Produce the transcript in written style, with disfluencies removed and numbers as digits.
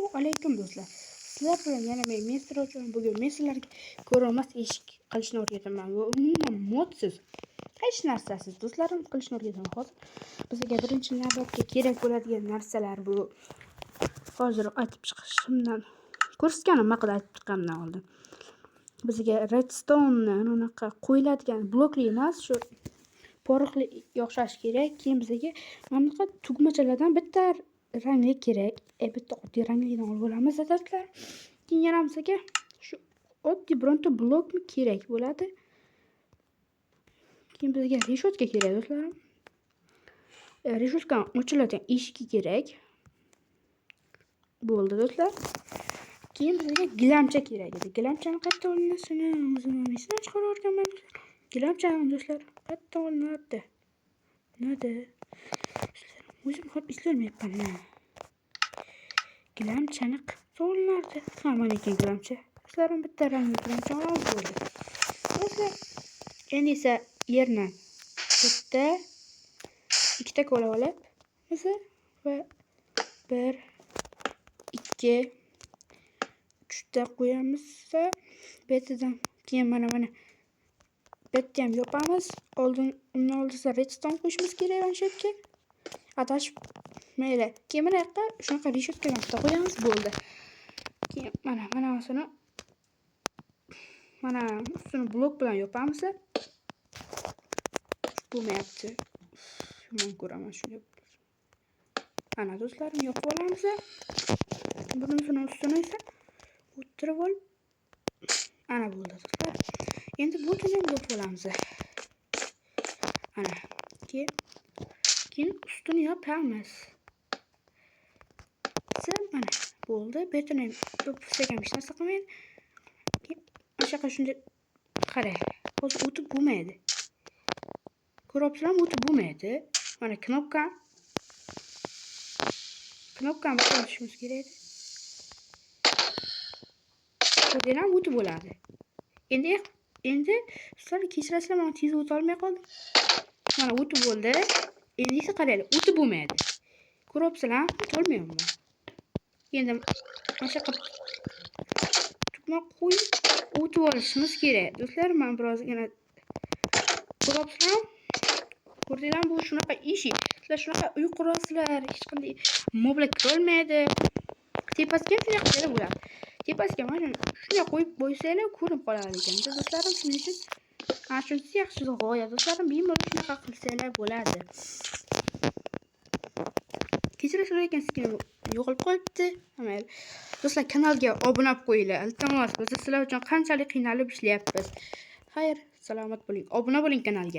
Assalomu alaykum do'stlar. Sizlar bilan yana men Messi uchun bugun Messilarga ko'rolmas eshik qilishni o'rgataman va umuman modsiz hech narsasiz do'stlarim qilishni o'rgataman. Hozir bizga birinchi navbatga kerak bo'ladigan narsalar bu. Hozir aytib chiqishimdan ko'rsatganim haqida aytib chiqqanimdan oldin. Bizga redstone unaqa qo'yiladigan blokli emas, shu poroxli o'xshash kerak. Keyin bizga mana bunaqa tugmachalardan bitta rangli kerak. Bitta oddiy ranglidan olib olamiz do'stlar. Keyin yana bizga shu oddiy bironta blok kerak bo'ladi. Keyin bizga reshotka kerak do'stlarim. Reshotka ochiladigan eshik kerak. Bo'ldi do'stlar. Keyin bizga gilamcha kerak edi. Gilamchani qayerdan olinasini o'zim esimdan chiqarib o'rganman do'stlar. Gilamchani do'stlar qayerdan olinadi? Nada? O'zim ham eslolmayapman. Gilamchani qayerdan olinadi? Ha, mana ekan gilamcha. Do'stlarim bitta rangli gilamcha olib bo'ldi. Do'stlar, endi esa yerni bitta, ikkita ko'la olib, va 1 2 3 ta qo'yamiz. Betidan keyin mana betni ham yopamiz. Undan oldin redstone qo'yishimiz kerak mana shu yerga. Adashib mayli. Keyin mana yoqqa shunaqa reshotkadan bitta qo'yamiz, bo'ldi. Keyin mana ustini blok bilan yopamiz. Bo'lmayapti. Yomon ko'raman shunday. Ana do'stlarim, yopib olamiz. Buning ustini esa o'tirib olib, ana bo'ldi do'stlar. Endi bu ham yopib olamiz. Ana. Keyin ustini yopamiz. Mana bo'ldi. Betini yopsak ham hech narsa qilmaydi. O'shaqa shunday qarang. Hozir o'tib bo'lmaydi. Ko'ryapsizlarmi? O'tib bo'lmaydi. Mana knopkani bosishimiz kerak edi. Hozir ham o'tib bo'ladi. Endi sizlar kechirasizlar, men tez o'ta olmay qoldim. Mana o'tib bo'ldi. Endi esa qaranglar, o'tib bo'lmaydi. Ko'ryapsizlarmi? O'tolmayapman. Endi mana shu tugma qo'yib o'tib olishimiz kerak. Do'stlar, men birozgina ko'ryapsizlarmi? Ko'rdinglarmi? Bu shunaqa eshik. Sizlar shunaqa uy qurasizlar, hech qanday moblar kirolmaydi. Tepasiga shunday qilib bo'ladi. Tepasiga mana shunday qo'yib qo'ysanglar ko'rinib qoladi ekan. Do'stlarim, shuning uchun ana shunisi yaxshi g'oya. Do'stlarim, bemalol shunaqa qilsanglar bo'ladi. Kechirasiz ekan, skinim yo'qolib qolibdi. Mayli. Do'stlar, kanalga obuna bo'lib qo'yinglar. Iltimos, biz sizlar uchun qanchalik qiynalib ishlayapmiz. Xayr, salomat bo'ling. Obuna bo'ling kanalga.